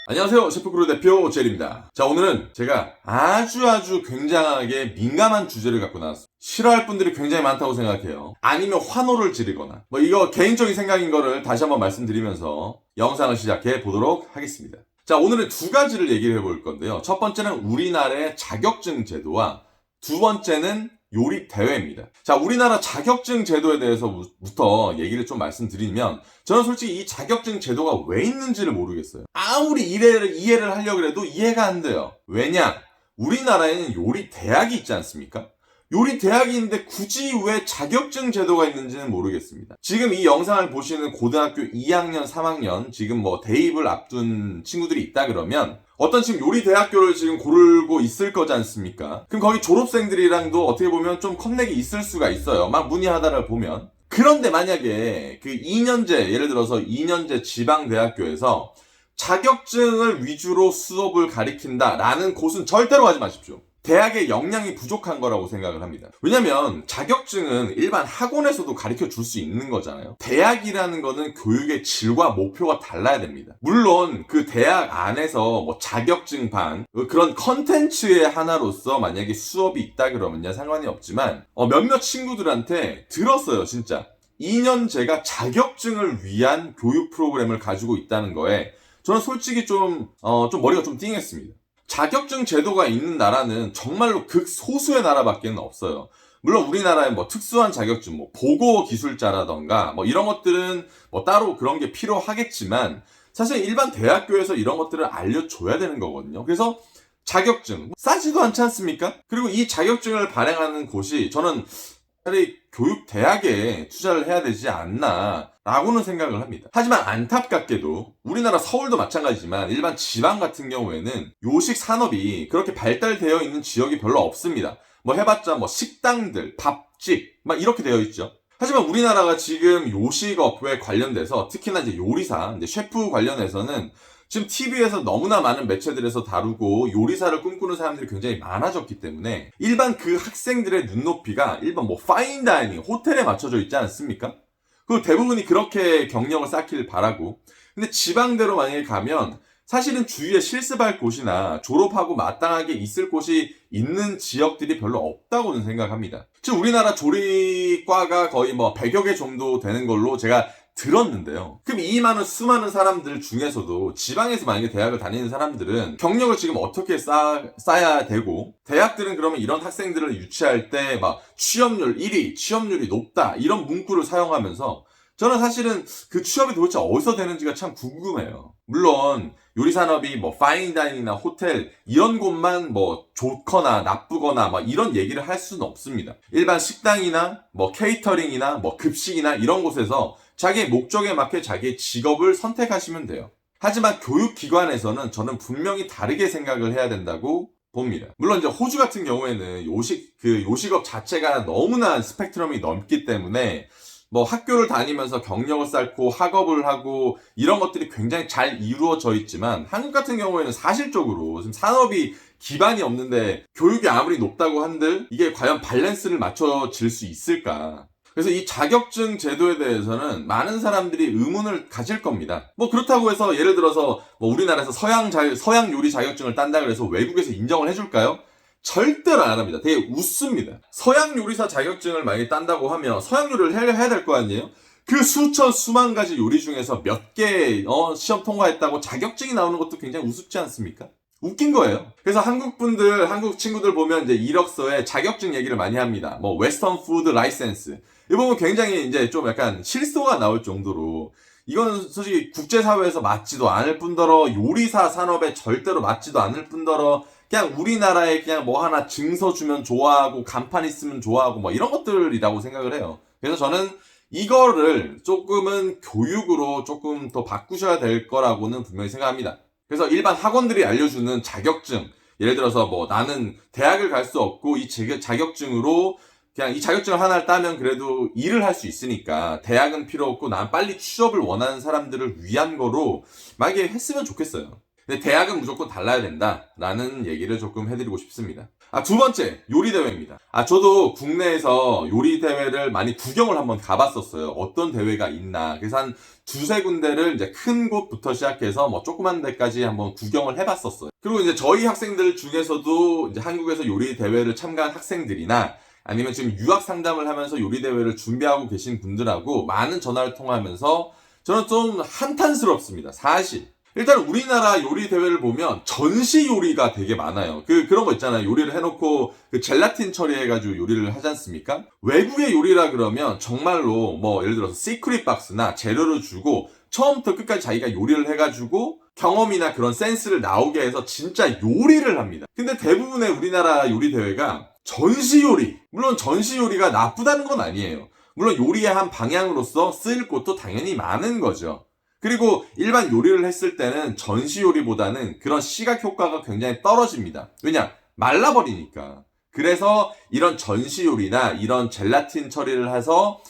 안녕하세요. 셰프크루 대표 제리입니다. 자, 오늘은 제가 아주 굉장하게 민감한 주제를 갖고 나왔습니다. 싫어할 분들이 굉장히 많다고 생각해요. 아니면 환호를 지르거나 이거 개인적인 생각인 거를 다시 한번 말씀드리면서 영상을 시작해 보도록 하겠습니다. 자, 오늘은 두 가지를 얘기를 해볼 건데요. 첫 번째는 우리나라의 자격증 제도와 두 번째는 요리 대회입니다. 자, 우리나라 자격증 제도에 대해서부터 얘기를 좀 말씀드리면 저는 솔직히 이 자격증 제도가 왜 있는지를 모르겠어요. 아무리 이해를 하려고 해도 이해가 안 돼요. 왜냐? 우리나라에는 요리 대학이 있지 않습니까? 요리 대학이 있는데 굳이 왜 자격증 제도가 있는지는 모르겠습니다. 지금 이 영상을 보시는 고등학교 2학년, 3학년 지금 대입을 앞둔 친구들이 있다 그러면 어떤 지금 요리 대학교를 지금 고르고 있을 거지 않습니까? 그럼 거기 졸업생들이랑도 어떻게 보면 좀 컵내기 있을 수가 있어요. 막 문의하다를 보면. 그런데 만약에 그 2년제, 예를 들어서 2년제 지방대학교에서 자격증을 위주로 수업을 가리킨다라는 곳은 절대로 가지 마십시오. 대학의 역량이 부족한 거라고 생각을 합니다. 왜냐면 자격증은 일반 학원에서도 가르쳐 줄 수 있는 거잖아요. 대학이라는 거는 교육의 질과 목표가 달라야 됩니다. 물론 그 대학 안에서 자격증 반 그런 컨텐츠의 하나로서 만약에 수업이 있다 그러면 상관이 없지만 몇몇 친구들한테 들었어요. 진짜 2년제가 자격증을 위한 교육 프로그램을 가지고 있다는 거에 저는 솔직히 좀 머리가 좀 띵했습니다. 자격증 제도가 있는 나라는 정말로 극소수의 나라밖에 없어요. 물론 우리나라에 특수한 자격증, 보고 기술자라던가 이런 것들은 따로 그런 게 필요하겠지만 사실 일반 대학교에서 이런 것들을 알려줘야 되는 거거든요. 그래서 자격증, 싸지도 않지 않습니까? 그리고 이 자격증을 발행하는 곳이 저는 차라리 교육대학에 투자를 해야 되지 않나 라고는 생각을 합니다. 하지만 안타깝게도 우리나라 서울도 마찬가지지만 일반 지방 같은 경우에는 요식 산업이 그렇게 발달되어 있는 지역이 별로 없습니다. 해봤자 식당들, 밥집 이렇게 되어 있죠. 하지만 우리나라가 지금 요식업에 관련돼서 특히나 이제 요리사, 이제 셰프 관련해서는 지금 TV에서 너무나 많은 매체들에서 다루고 요리사를 꿈꾸는 사람들이 굉장히 많아졌기 때문에 일반 그 학생들의 눈높이가 일반 파인다이닝, 호텔에 맞춰져 있지 않습니까? 그 대부분이 그렇게 경력을 쌓길 바라고. 근데 지방대로 만약에 가면 사실은 주위에 실습할 곳이나 졸업하고 마땅하게 있을 곳이 있는 지역들이 별로 없다고는 생각합니다. 즉 우리나라 조리과가 거의 100여 개 정도 되는 걸로 제가 들었는데요. 그럼 이 많은 수많은 사람들 중에서도 지방에서 만약에 대학을 다니는 사람들은 경력을 지금 어떻게 쌓아야 되고, 대학들은 그러면 이런 학생들을 유치할 때 취업률 1위, 취업률이 높다 이런 문구를 사용하면서 저는 사실은 그 취업이 도대체 어디서 되는지가 참 궁금해요. 물론 요리산업이 파인다이닝이나 호텔 이런 곳만 좋거나 나쁘거나 이런 얘기를 할 수는 없습니다. 일반 식당이나 케이터링이나 급식이나 이런 곳에서 자기의 목적에 맞게 자기의 직업을 선택하시면 돼요. 하지만 교육기관에서는 저는 분명히 다르게 생각을 해야 된다고 봅니다. 물론 이제 호주 같은 경우에는 요식업 자체가 너무나 스펙트럼이 넓기 때문에 학교를 다니면서 경력을 쌓고 학업을 하고 이런 것들이 굉장히 잘 이루어져 있지만 한국 같은 경우에는 사실적으로 지금 산업이 기반이 없는데 교육이 아무리 높다고 한들 이게 과연 밸런스를 맞춰질 수 있을까? 그래서 이 자격증 제도에 대해서는 많은 사람들이 의문을 가질 겁니다. 그렇다고 해서 예를 들어서 우리나라에서 서양 요리 자격증을 딴다 그래서 외국에서 인정을 해줄까요? 절대로 안 합니다. 되게 웃습니다. 서양 요리사 자격증을 만약에 딴다고 하면 서양 요리를 해야 될 거 아니에요? 그 수만 가지 요리 중에서 몇 개 시험 통과했다고 자격증이 나오는 것도 굉장히 우습지 않습니까? 웃긴 거예요. 그래서 한국 친구들 보면 이제 이력서에 자격증 얘기를 많이 합니다. 웨스턴 푸드 라이센스. 이 부분 굉장히 이제 좀 약간 실소가 나올 정도로 이거는 솔직히 국제사회에서 맞지도 않을 뿐더러 요리사 산업에 절대로 맞지도 않을 뿐더러 그냥 우리나라에 그냥 하나 증서 주면 좋아하고 간판 있으면 좋아하고 이런 것들이라고 생각을 해요. 그래서 저는 이거를 조금은 교육으로 조금 더 바꾸셔야 될 거라고는 분명히 생각합니다. 그래서 일반 학원들이 알려주는 자격증, 예를 들어서 나는 대학을 갈 수 없고 이 자격증으로 그냥 이 자격증을 하나를 따면 그래도 일을 할 수 있으니까 대학은 필요 없고 난 빨리 취업을 원하는 사람들을 위한 거로 만약에 했으면 좋겠어요. 근데 대학은 무조건 달라야 된다라는 얘기를 조금 해드리고 싶습니다. 두 번째, 요리 대회입니다. 저도 국내에서 요리 대회를 많이 구경을 한번 가봤었어요. 어떤 대회가 있나. 그래서 한 두세 군데를 이제 큰 곳부터 시작해서 뭐 조그만 데까지 한번 구경을 해봤었어요. 그리고 이제 저희 학생들 중에서도 이제 한국에서 요리 대회를 참가한 학생들이나 아니면 지금 유학 상담을 하면서 요리 대회를 준비하고 계신 분들하고 많은 전화를 통화하면서 저는 좀 한탄스럽습니다. 사실. 일단 우리나라 요리 대회를 보면 전시 요리가 되게 많아요. 그런 거 있잖아요. 요리를 해놓고 젤라틴 처리해가지고 요리를 하지 않습니까? 외국의 요리라 그러면 정말로 뭐 예를 들어서 시크릿 박스나 재료를 주고 처음부터 끝까지 자기가 요리를 해가지고 경험이나 그런 센스를 나오게 해서 진짜 요리를 합니다. 근데 대부분의 우리나라 요리 대회가 전시 요리. 물론 전시 요리가 나쁘다는 건 아니에요. 물론 요리의 한 방향으로서 쓰일 곳도 당연히 많은 거죠. 그리고 일반 요리를 했을 때는 전시 요리보다는 그런 시각 효과가 굉장히 떨어집니다. 왜냐? 말라버리니까. 그래서 이런 전시 요리나 이런 젤라틴 처리를 해서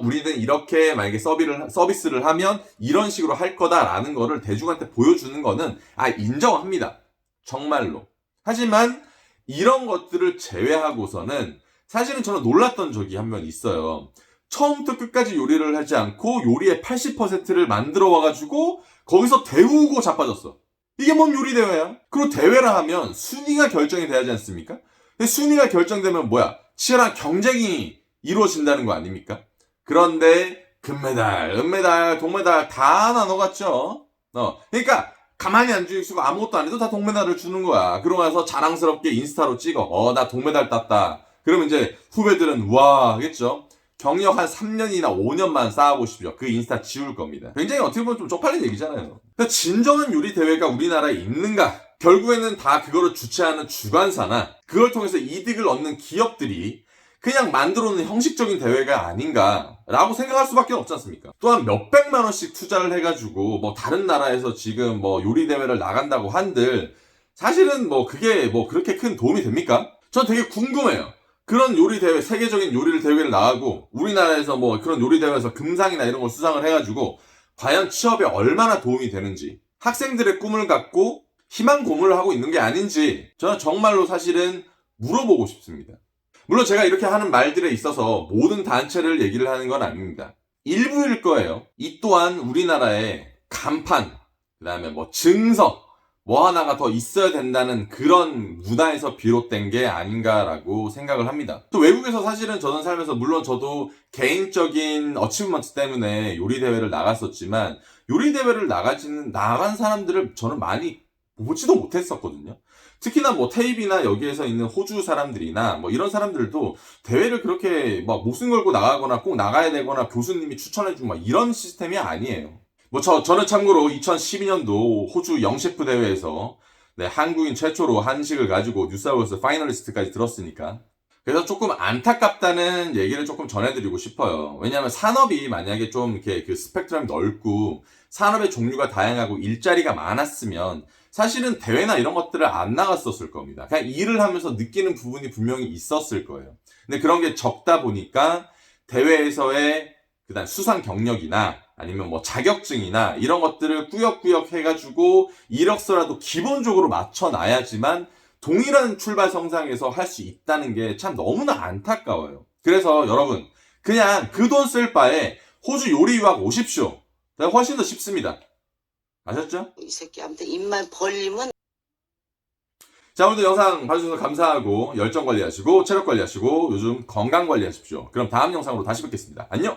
우리는 이렇게 만약에 서비스를 하면 이런 식으로 할 거다라는 거를 대중한테 보여주는 거는 인정합니다. 정말로. 하지만 이런 것들을 제외하고서는 사실은 저는 놀랐던 적이 한 번 있어요. 처음부터 끝까지 요리를 하지 않고 요리의 80%를 만들어 와가지고 거기서 데우고 자빠졌어. 이게 뭔 요리 대회야? 그리고 대회라 하면 순위가 결정이 돼야 하지 않습니까? 근데 순위가 결정되면 뭐야? 치열한 경쟁이 이루어진다는 거 아닙니까? 그런데 금메달, 은메달, 동메달 다 나눠갔죠. 그러니까 가만히 앉아있고 아무것도 안 해도 다 동메달을 주는 거야. 그러고 나서 자랑스럽게 인스타로 찍어. 나 동메달 땄다. 그러면 이제 후배들은 우와 하겠죠. 경력 한 3년이나 5년만 쌓아보십시오. 그 인스타 지울 겁니다. 굉장히 어떻게 보면 좀 쪽팔린 얘기잖아요. 근데 진정한 요리 대회가 우리나라에 있는가? 결국에는 다 그거를 주최하는 주관사나 그걸 통해서 이득을 얻는 기업들이 그냥 만들어 놓은 형식적인 대회가 아닌가라고 생각할 수밖에 없지 않습니까? 또한 몇백만 원씩 투자를 해가지고 뭐 다른 나라에서 지금 뭐 요리 대회를 나간다고 한들 사실은 뭐 그게 뭐 그렇게 큰 도움이 됩니까? 전 되게 궁금해요. 그런 요리 대회, 세계적인 요리 대회를 나가고 우리나라에서 뭐 그런 요리 대회에서 금상이나 이런 걸 수상을 해가지고 과연 취업에 얼마나 도움이 되는지, 학생들의 꿈을 갖고 희망 고문을 하고 있는 게 아닌지 저는 정말로 사실은 물어보고 싶습니다. 물론 제가 이렇게 하는 말들에 있어서 모든 단체를 얘기를 하는 건 아닙니다. 일부일 거예요. 이 또한 우리나라의 간판, 그 다음에 뭐 증서, 뭐 하나가 더 있어야 된다는 그런 문화에서 비롯된 게 아닌가라고 생각을 합니다. 또 외국에서 사실은 저는 살면서 물론 저도 개인적인 어치브먼트 때문에 요리 대회를 나갔었지만 요리 대회를 나간 사람들을 저는 많이 보지도 못했었거든요. 특히나 뭐 테이비나 여기에서 있는 호주 사람들이나 뭐 이런 사람들도 대회를 그렇게 막 목숨 걸고 나가거나 꼭 나가야 되거나 교수님이 추천해주고 막 이런 시스템이 아니에요. 저는 참고로 2012년도 호주 영셰프 대회에서 한국인 최초로 한식을 가지고 뉴사우스 파이널리스트까지 들었으니까. 그래서 조금 안타깝다는 얘기를 조금 전해드리고 싶어요. 왜냐하면 산업이 만약에 좀 이렇게 그 스펙트럼이 넓고 산업의 종류가 다양하고 일자리가 많았으면 사실은 대회나 이런 것들을 안 나갔었을 겁니다. 그냥 일을 하면서 느끼는 부분이 분명히 있었을 거예요. 근데 그런 게 적다 보니까 대회에서의 그다음 수상 경력이나 아니면 뭐 자격증이나 이런 것들을 꾸역꾸역 해가지고 이력서라도 기본적으로 맞춰놔야지만 동일한 출발 성상에서 할 수 있다는 게 참 너무나 안타까워요. 그래서 여러분 그냥 그 돈 쓸 바에 호주 요리 유학 오십시오. 훨씬 더 쉽습니다. 아셨죠? 이 새끼한테 입만 벌리면. 자, 오늘도 영상 봐주셔서 감사하고 열정 관리하시고 체력 관리하시고 요즘 건강 관리하십시오. 그럼 다음 영상으로 다시 뵙겠습니다. 안녕!